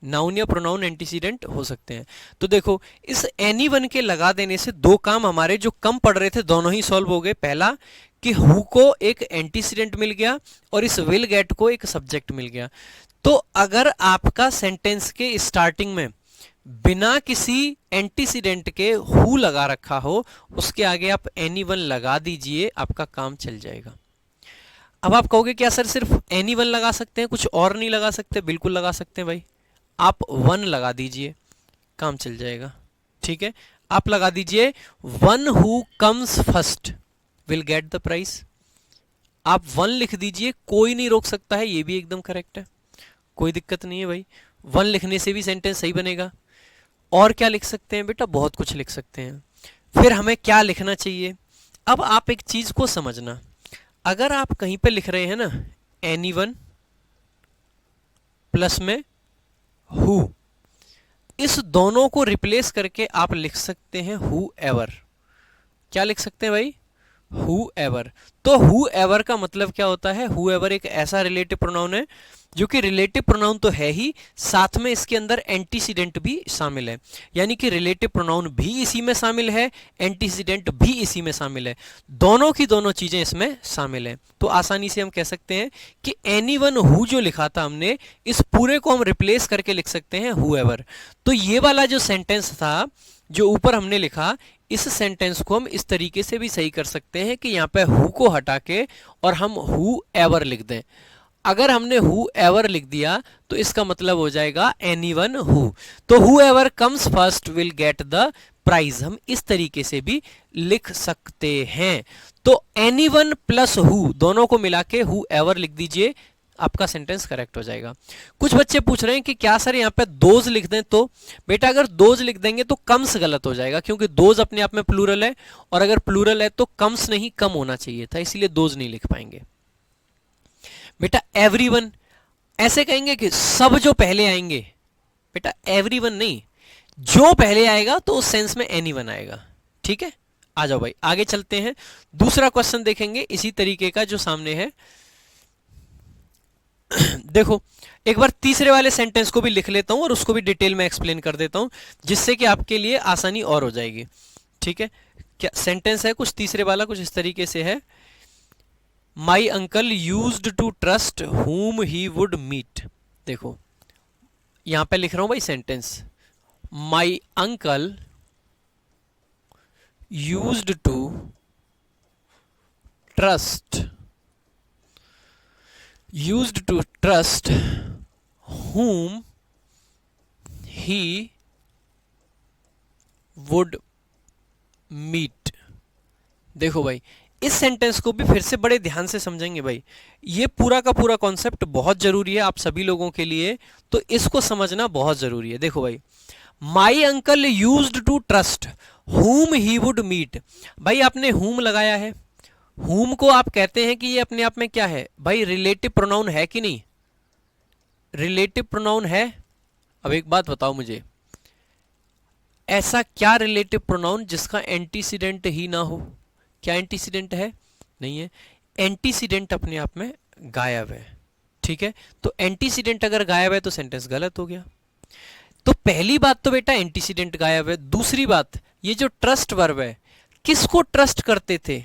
नाउन या प्रोनाउन एंटीसीडेंट हो सकते हैं। तो देखो, इस एनीवन के लगा देने से दो काम हमारे जो कम पड़ रहे थे दोनों ही सॉल्व हो गए। पहला कि हु को एक एंटीसीडेंट मिल गया और इस विल गेट को एक सब्जेक्ट मिल गया। तो अगर आपका सेंटेंस के स्टार्टिंग में बिना किसी एंटीसीडेंट के हु लगा रखा हो, उसके आगे आप एनीवन लगा दीजिए, आपका काम चल जाएगा। अब आप कहोगे क्या सर सिर्फ एनीवन लगा सकते हैं, कुछ और नहीं लगा सकते? बिल्कुल लगा सकते हैं भाई, आप वन लगा दीजिए, काम चल जाएगा। ठीक है, आप लगा दीजिए one who comes first will get the prize. आप वन लिख दीजिए, कोई नहीं रोक सकता है, ये भी एकदम करेक्ट है, कोई दिक्कत नहीं है भाई, वन लिखने से भी सेंटेंस सही बनेगा। और क्या लिख सकते हैं बेटा, बहुत कुछ लिख सकते हैं। फिर हमें क्या लिखना चाहिए, अब आप एक चीज को समझना, अगर आप कहीं पे लिख रहे हैं ना एनीवन प्लस में हु, इस दोनों को रिप्लेस करके आप लिख सकते हैं हु एवर। क्या लिख सकते हैं भाई, हु एवर। तो हु एवर का मतलब क्या होता है? हु एवर एक ऐसा रिलेटिव प्रोनाउन है जो कि रिलेटिव प्रोनाउन तो है ही, साथ में इसके अंदर एंटीसीडेंट भी शामिल है, यानी कि रिलेटिव प्रोनाउन भी इसी में शामिल है, एंटीसीडेंट भी इसी में शामिल है, दोनों की दोनों चीजें इसमें शामिल है। तो आसानी से हम कह सकते हैं कि एनीवन हु जो लिखा था हमने, इस पूरे को हम रिप्लेस करके लिख सकते हैं हु एवर। तो ये वाला जो सेंटेंस था जो ऊपर हमने लिखा, इस सेंटेंस को हम इस तरीके से भी सही कर सकते हैं कि यहां पे हु को हटा के और हम हु एवर लिख दें। अगर हमने हु एवर लिख दिया तो इसका मतलब हो जाएगा एनीवन हु। तो whoever comes first will get the prize, हम इस तरीके से भी लिख सकते हैं। तो एनीवन प्लस हु दोनों को मिला के हु एवर लिख दीजिए, आपका सेंटेंस करेक्ट हो जाएगा। कुछ बच्चे पूछ रहे हैं कि क्या सर यहाँ पे दोज लिख दें? तो बेटा अगर दोज लिख देंगे तो कम्स गलत हो जाएगा, क्योंकि दोज अपने आप में प्लूरल है, और अगर प्लूरल है तो कम्स नहीं कम होना चाहिए था, इसलिए दोज नहीं लिख पाएंगे। बेटा एवरीवन ऐसे कहेंगे कि सब जो पहले आएंगे, बेटा एवरीवन नहीं, जो पहले आएगा तो उस सेंस में एनीवन आएगा। ठीक है, आ जाओ भाई आगे चलते हैं, दूसरा क्वेश्चन देखेंगे इसी तरीके का जो सामने है। देखो एक बार तीसरे वाले सेंटेंस को भी लिख लेता हूं और उसको भी डिटेल में एक्सप्लेन कर देता हूं, जिससे कि आपके लिए आसानी और हो जाएगी। ठीक है, क्या सेंटेंस है कुछ तीसरे वाला, कुछ इस तरीके से है। My uncle used to trust whom he would meet. देखो यहां पे लिख रहा हूं भाई sentence, my uncle used to trust whom he would meet। देखो भाई इस सेंटेंस को भी फिर से बड़े ध्यान से समझेंगे भाई, ये पूरा का पूरा कॉन्सेप्ट बहुत जरूरी है आप सभी लोगों के लिए, तो इसको समझना बहुत जरूरी है। देखो भाई, my uncle used to trust whom he would meet, भाई आपने whom लगाया है, whom को आप कहते हैं कि ये अपने आप में क्या है भाई, रिलेटिव प्रोनाउन है कि नहीं? रिलेटिव प्रोनाउन है। अब एक बात बताओ मुझे, ऐसा क्या रिलेटिव प्रोनाउन जिसका एंटीसीडेंट ही ना हो? क्या एंटीसीडेंट है? नहीं है, एंटीसीडेंट अपने आप में गायब है। ठीक है, तो एंटीसीडेंट अगर गायब है तो सेंटेंस गलत हो गया। तो पहली बात तो बेटा एंटीसीडेंट गायब है। दूसरी बात, ये जो ट्रस्ट वर्ब है, किसको ट्रस्ट करते थे?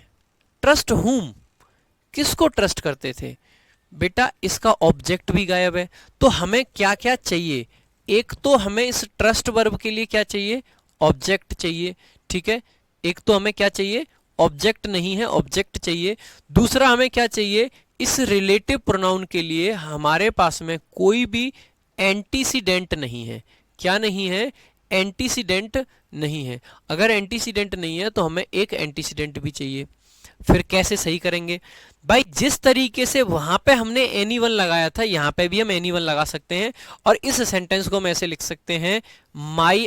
ट्रस्ट whom, किसको ट्रस्ट करते थे? बेटा इसका ऑब्जेक्ट भी गायब है। तो हमें क्या क्या चाहिए? एक तो हमें इस ट्रस्ट वर्ब के लिए क्या चाहिए? ऑब्जेक्ट चाहिए। ठीक है, एक तो हमें क्या चाहिए? ऑब्जेक्ट नहीं है, ऑब्जेक्ट चाहिए। दूसरा हमें क्या चाहिए? इस रिलेटिव प्रोनाउन के लिए हमारे पास में कोई भी एंटीसीडेंट नहीं है। क्या नहीं है? एंटीसीडेंट नहीं है। अगर एंटीसीडेंट नहीं है तो हमें एक एंटीसीडेंट भी चाहिए। फिर कैसे सही करेंगे भाई? जिस तरीके से वहां पे हमने एनीवन लगाया था, यहां पे भी हम एनीवन लगा सकते हैं, और इस सेंटेंस को हम ऐसे लिख सकते हैं, my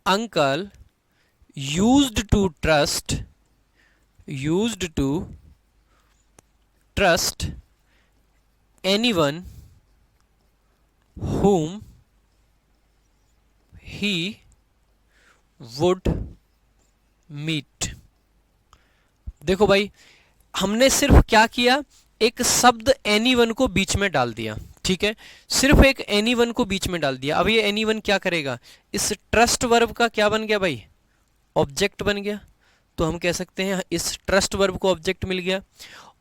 uncle used to trust anyone whom he would meet। देखो भाई हमने सिर्फ क्या किया, एक शब्द एनीवन को बीच में डाल दिया। ठीक है, सिर्फ एक एनीवन को बीच में डाल दिया। अब ये एनीवन क्या करेगा? इस ट्रस्ट वर्ब का क्या बन गया भाई? ऑब्जेक्ट बन गया। तो हम कह सकते हैं इस ट्रस्ट वर्ब को ऑब्जेक्ट मिल गया,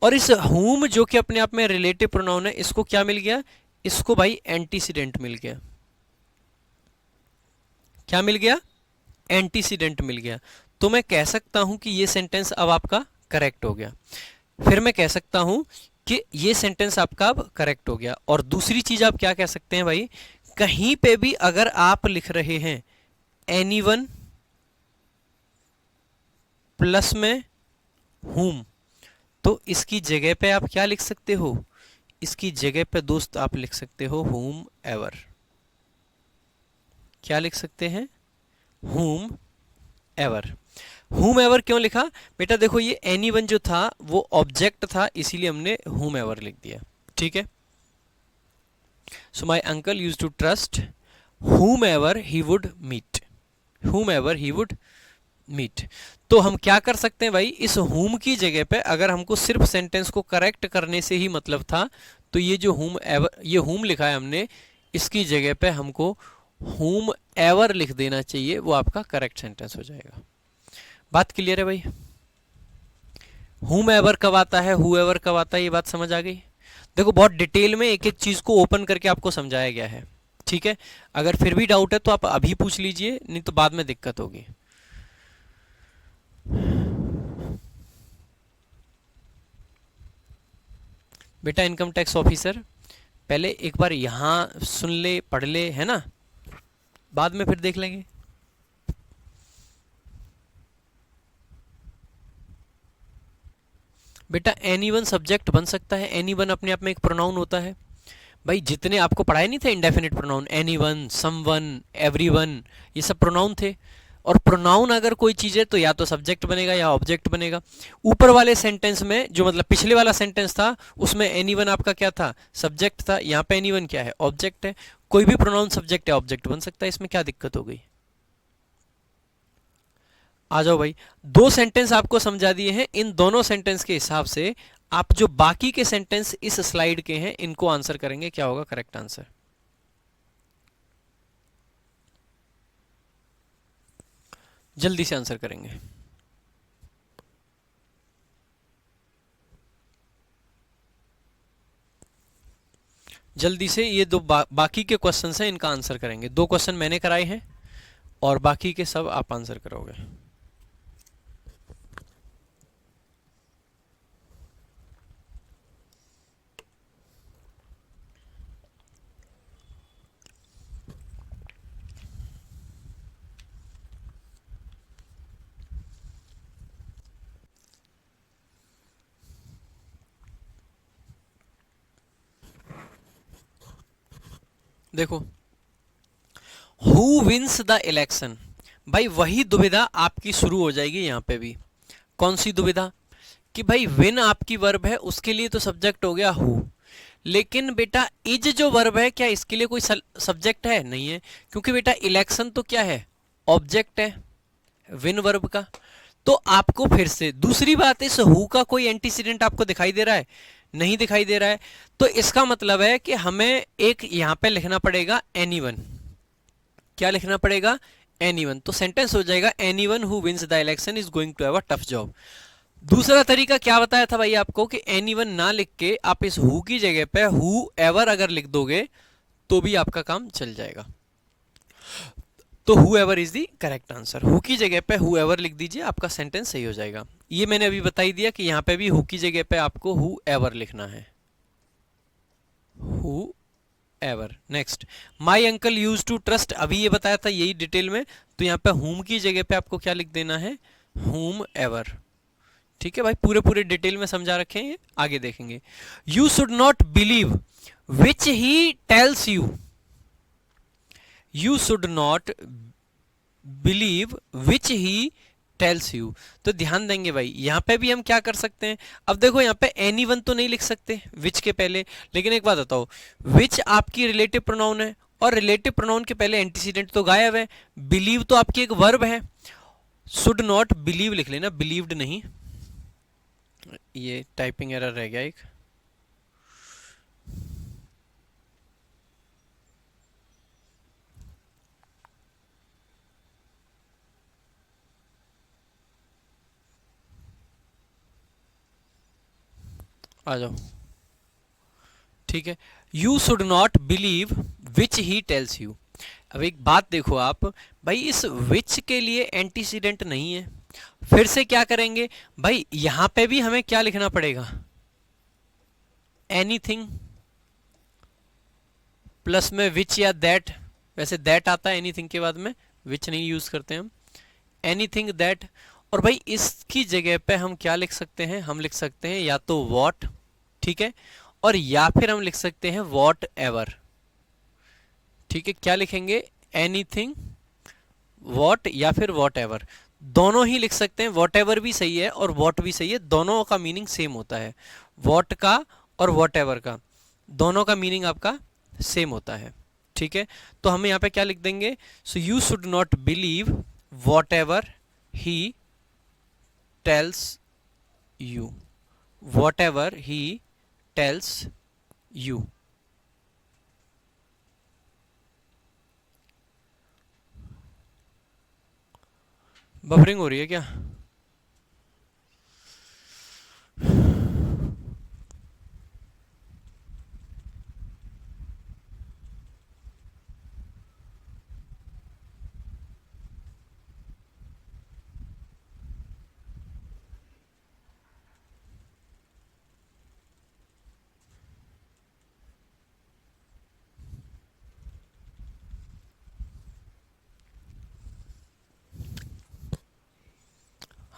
और इस whom जो कि अपने आप में रिलेटिव प्रोनाउन है, इसको क्या मिल गया? इसको भाई एंटीसीडेंट मिल गया। क्या मिल गया? एंटीसीडेंट मिल गया। तो मैं कह सकता हूं कि ये सेंटेंस अब आपका करेक्ट हो गया। फिर मैं कह सकता हूं कि ये सेंटेंस आपका अब करेक्ट हो गया। और दूसरी चीज आप क्या कह सकते हैं भाई, कहीं पे भी अगर आप लिख रहे हैं एनीवन प्लस में whom, तो इसकी जगह पे आप क्या लिख सकते हो? इसकी जगह पे दोस्त आप लिख सकते हो whom ever। क्या लिख सकते हैं? whom ever। whom ever क्यों लिखा बेटा? देखो ये एनीवन जो था वो ऑब्जेक्ट था, इसीलिए हमने whom ever लिख दिया। ठीक है, so my uncle used to trust whom ever he would meet। whom ever he would meet. तो हम क्या कर सकते हैं भाई, इस whom की जगह पे अगर हमको सिर्फ सेंटेंस को करेक्ट करने से ही मतलब था, तो ये जो ये whom लिखा है हमने, इसकी जगह पे हमको whom ever लिख देना चाहिए, वो आपका करेक्ट सेंटेंस हो जाएगा। बात क्लियर है भाई? whom ever कब आता है, who ever कब आता है, ये बात समझ आ गई? देखो बहुत डिटेल में एक एक चीज को ओपन करके आपको समझाया गया है, ठीक है। अगर फिर भी डाउट है तो आप अभी पूछ लीजिए, नहीं तो बाद में दिक्कत होगी। बेटा इनकम टैक्स ऑफिसर, पहले एक बार यहां सुन ले, पढ़ ले, है ना, बाद में फिर देख लेंगे। बेटा एनीवन सब्जेक्ट बन सकता है, एनीवन अपने आप में एक प्रोनाउन होता है भाई। जितने आपको पढ़ाए नहीं थे indefinite pronoun, anyone, someone, everyone, ये सब प्रोनाउन थे। और प्रोनाउन अगर कोई चीज है तो या तो सब्जेक्ट बनेगा या ऑब्जेक्ट बनेगा। ऊपर वाले सेंटेंस में जो मतलब पिछले वाला सेंटेंस था, उसमें एनीवन आपका क्या था, सब्जेक्ट था। यहाँ पे एनीवन क्या है, ऑब्जेक्ट है। कोई भी प्रोनाउन सब्जेक्ट है, ऑब्जेक्ट बन सकता है, इसमें क्या दिक्कत हो गई? आ जाओ भाई, दो सेंटेंस आपको समझा दिए हैं। इन दोनों सेंटेंस के हिसाब से आप जो बाकी के सेंटेंस इस स्लाइड के हैं, इनको आंसर करेंगे। क्या होगा करेक्ट आंसर? जल्दी से आंसर करेंगे। जल्दी से ये दो बाकी के क्वेश्चंस हैं, इनका आंसर करेंगे। दो क्वेश्चन मैंने कराए हैं और बाकी के सब आप आंसर करोगे। देखो, हु विंस द इलेक्शन, भाई वही दुविधा आपकी शुरू हो जाएगी यहां पे भी। कौन सी दुविधा? कि भाई विन आपकी वर्ब है, उसके लिए तो सब्जेक्ट हो गया हु, लेकिन बेटा इज जो वर्ब है, क्या इसके लिए कोई सब्जेक्ट है? नहीं है, क्योंकि बेटा इलेक्शन तो क्या है, ऑब्जेक्ट है विन वर्ब का। तो आपको फिर से दूसरी बात, इस हु का कोई एंटीसीडेंट आपको दिखाई दे रहा है? नहीं दिखाई दे रहा है। तो इसका मतलब है कि हमें एक यहां पे लिखना पड़ेगा एनीवन। क्या लिखना पड़ेगा? एनीवन। तो सेंटेंस हो जाएगा anyone who wins the election is going to have a tough job. दूसरा तरीका क्या बताया था भाई आपको, कि एनीवन ना लिख के आप इस हु की जगह पे हु एवर अगर लिख दोगे तो भी आपका काम चल जाएगा। तो who ever is the correct answer. Who की जगह पे हु एवर लिख दीजिए, आपका सेंटेंस सही हो जाएगा। ये मैंने अभी बता ही दिया कि यहां पे भी हु की जगह पे आपको हु एवर लिखना है, whoever. Next, my uncle use to trust, अभी ये बताया था यही डिटेल में। तो यहाँ पे हुम की जगह पे आपको क्या लिख देना है, हुम एवर। ठीक है भाई, पूरे पूरे डिटेल में समझा रखे हैं, ये आगे देखेंगे। You should not believe which he tells you, you should not believe which he tells you. तो ध्यान देंगे भाई, यहां पे भी हम क्या कर सकते हैं। अब देखो यहाँ पे एनीवन तो नहीं लिख सकते विच के पहले, लेकिन एक बात बताओ, विच आपकी रिलेटिव प्रोनाउन है और रिलेटिव प्रोनाउन के पहले एंटीसीडेंट तो गायब है। बिलीव तो आपकी एक वर्ब है, शुड नॉट बिलीव लिख लेना, बिलीव्ड नहीं। ये टाइपिंग एरर रह गया एक। आ जाओ, ठीक है। You should not believe which he tells you. अब एक बात देखो आप भाई, इस विच के लिए एंटीसीडेंट नहीं है। फिर से क्या करेंगे भाई, यहां पे भी हमें क्या लिखना पड़ेगा, एनीथिंग प्लस में विच या दैट। वैसे दैट आता है एनीथिंग के बाद में, विच नहीं यूज करते हम। Anything that. और भाई इसकी जगह पे हम क्या लिख सकते हैं, हम लिख सकते हैं या तो वॉट, ठीक है, और या फिर हम लिख सकते हैं वॉट एवर। ठीक है, क्या लिखेंगे, एनीथिंग, वॉट या फिर वॉट एवर। दोनों ही लिख सकते हैं, वॉट एवर भी सही है और वॉट भी सही है, दोनों का मीनिंग सेम होता है। वॉट का और वॉट एवर का, दोनों का मीनिंग आपका सेम होता है। ठीक है, तो हम यहाँ पे क्या लिख देंगे, so you should not believe what ever he tells you, whatever he tells you। Buffering हो रही है क्या?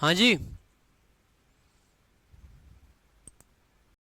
हाँ जी।